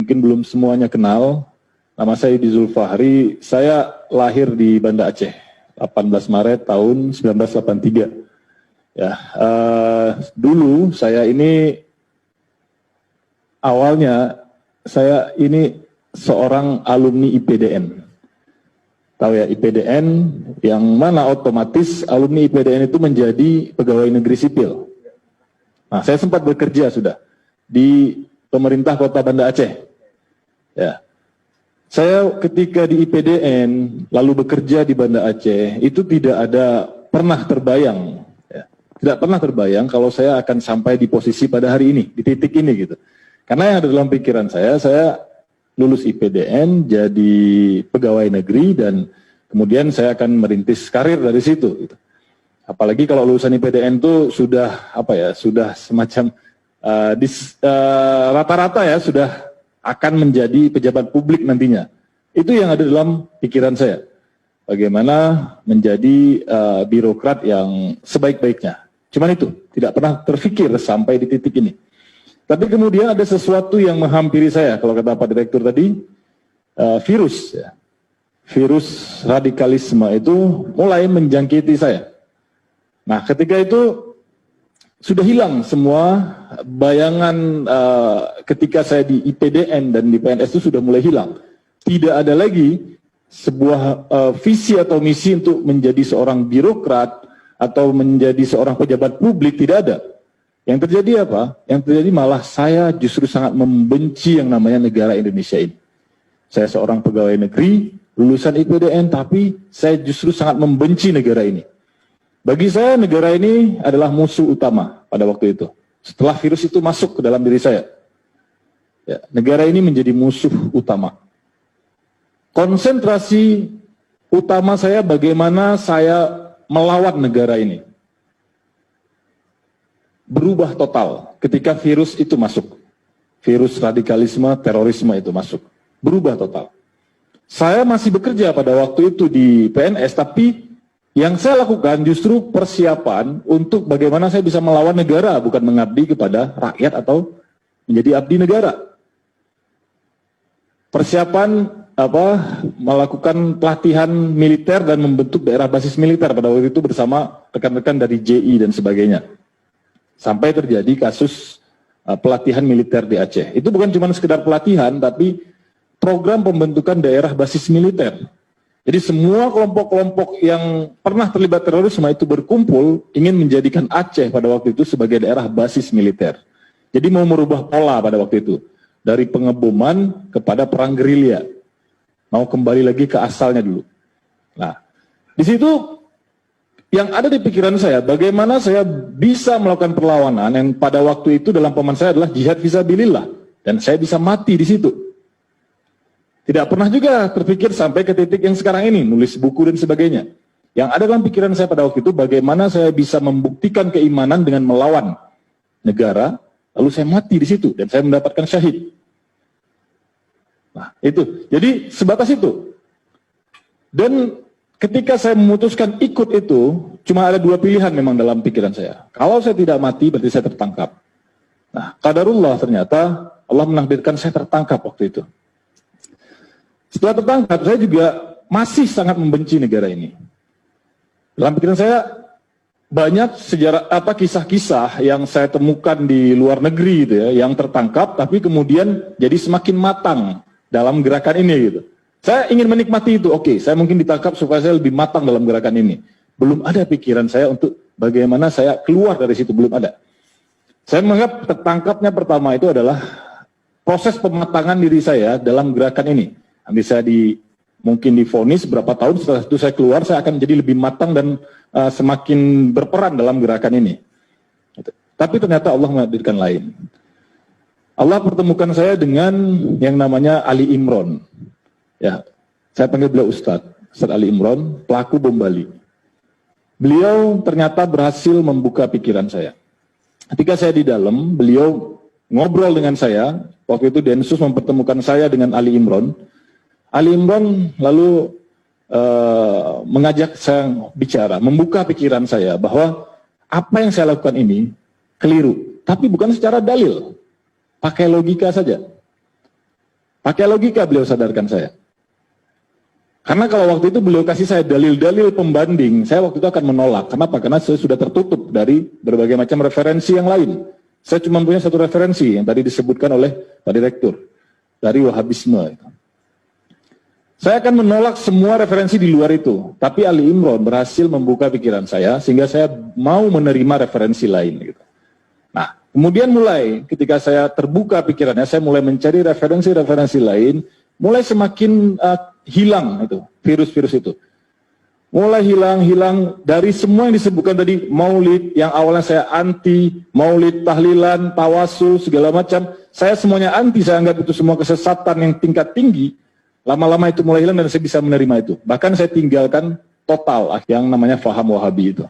mungkin belum semuanya kenal. Nama saya Yudi Zulfahri, saya lahir di Banda Aceh, 18 Maret tahun 1983. Ya, dulu saya ini awalnya saya ini seorang alumni IPDN. Tahu ya IPDN, yang mana otomatis alumni IPDN itu menjadi pegawai negeri sipil. Nah, saya sempat bekerja sudah di pemerintah Kota Banda Aceh. Ya. Saya ketika di IPDN lalu bekerja di Banda Aceh itu tidak ada pernah terbayang, ya, tidak pernah terbayang kalau saya akan sampai di posisi pada hari ini, di titik ini gitu. Karena yang ada dalam pikiran saya lulus IPDN jadi pegawai negeri dan kemudian saya akan merintis karir dari situ. Gitu. Apalagi kalau lulusan IPDN itu sudah sudah semacam rata-rata ya sudah akan menjadi pejabat publik nantinya. Itu yang ada dalam pikiran saya. Bagaimana menjadi birokrat yang sebaik-baiknya. Cuman itu, tidak pernah terfikir sampai di titik ini. Tapi kemudian ada sesuatu yang menghampiri saya, kalau kata Pak Direktur tadi, virus. Ya. Virus radikalisme itu mulai menjangkiti saya. Nah, ketika itu sudah hilang semua bayangan ketika saya di IPDN dan di PNS itu sudah mulai hilang. Tidak ada lagi sebuah visi atau misi untuk menjadi seorang birokrat atau menjadi seorang pejabat publik, tidak ada. Yang terjadi apa? Yang terjadi malah saya justru sangat membenci yang namanya negara Indonesia ini. Saya seorang pegawai negeri, lulusan IPDN, tapi saya justru sangat membenci negara ini. Bagi saya negara ini adalah musuh utama pada waktu itu. Setelah virus itu masuk ke dalam diri saya. Ya, negara ini menjadi musuh utama. Konsentrasi utama saya bagaimana saya melawan negara ini. Berubah total ketika virus itu masuk. Virus radikalisme, terorisme itu masuk. Berubah total. Saya masih bekerja pada waktu itu di PNS, tapi yang saya lakukan justru persiapan untuk bagaimana saya bisa melawan negara, bukan mengabdi kepada rakyat atau menjadi abdi negara. Persiapan melakukan pelatihan militer dan membentuk daerah basis militer pada waktu itu bersama rekan-rekan dari JI dan sebagainya. Sampai terjadi kasus pelatihan militer di Aceh. Itu bukan cuma sekedar pelatihan, tapi program pembentukan daerah basis militer. Jadi semua kelompok-kelompok yang pernah terlibat terorisme itu berkumpul ingin menjadikan Aceh pada waktu itu sebagai daerah basis militer. Jadi mau merubah pola pada waktu itu. Dari pengeboman kepada perang gerilya. Mau kembali lagi ke asalnya dulu. Nah, di situ yang ada di pikiran saya, bagaimana saya bisa melakukan perlawanan yang pada waktu itu dalam pemahaman saya adalah jihad fisabilillah. Dan saya bisa mati di situ. Tidak pernah juga terpikir sampai ke titik yang sekarang ini, nulis buku dan sebagainya. Yang ada dalam pikiran saya pada waktu itu, bagaimana saya bisa membuktikan keimanan dengan melawan negara, lalu saya mati di situ, dan saya mendapatkan syahid. Nah, itu. Jadi, sebatas itu. Dan ketika saya memutuskan ikut itu, cuma ada dua pilihan memang dalam pikiran saya. Kalau saya tidak mati, berarti saya tertangkap. Nah, qadarullah ternyata, Allah menakdirkan saya tertangkap waktu itu. Setelah tertangkap, saya juga masih sangat membenci negara ini. Dalam pikiran saya, banyak kisah-kisah yang saya temukan di luar negeri gitu ya, yang tertangkap, tapi kemudian jadi semakin matang dalam gerakan ini gitu. Saya ingin menikmati itu, oke, saya mungkin ditangkap supaya saya lebih matang dalam gerakan ini. Belum ada pikiran saya untuk bagaimana saya keluar dari situ, belum ada. Saya menganggap tertangkapnya pertama itu adalah proses pematangan diri saya dalam gerakan ini. Nanti saya mungkin divonis berapa tahun setelah itu saya keluar, saya akan jadi lebih matang dan semakin berperan dalam gerakan ini. Tapi ternyata Allah menghadirkan lain. Allah pertemukan saya dengan yang namanya Ali Imron. Ya, saya panggil beliau Ustaz Ali Imron, pelaku bom Bali. Beliau ternyata berhasil membuka pikiran saya. Ketika saya di dalam, beliau ngobrol dengan saya. Waktu itu Densus mempertemukan saya dengan Ali Imron. Ali Imron lalu mengajak saya bicara, membuka pikiran saya bahwa apa yang saya lakukan ini keliru, tapi bukan secara dalil, pakai logika saja. Pakai logika beliau sadarkan saya. Karena kalau waktu itu beliau kasih saya dalil-dalil pembanding, saya waktu itu akan menolak. Kenapa? Karena saya sudah tertutup dari berbagai macam referensi yang lain. Saya cuma punya satu referensi yang tadi disebutkan oleh Pak Direktur, dari Wahabisme. Saya akan menolak semua referensi di luar itu. Tapi Ali Imron berhasil membuka pikiran saya, sehingga saya mau menerima referensi lain. Gitu. Nah, kemudian mulai ketika saya terbuka pikirannya, saya mulai mencari referensi-referensi lain, mulai semakin hilang itu virus-virus itu. Mulai hilang dari semua yang disebutkan tadi, maulid yang awalnya saya anti, maulid, tahlilan, tawasul, segala macam, saya semuanya anti, saya anggap itu semua kesesatan yang tingkat tinggi. Lama-lama itu mulai hilang dan saya bisa menerima itu. Bahkan saya tinggalkan total yang namanya faham Wahabi itu.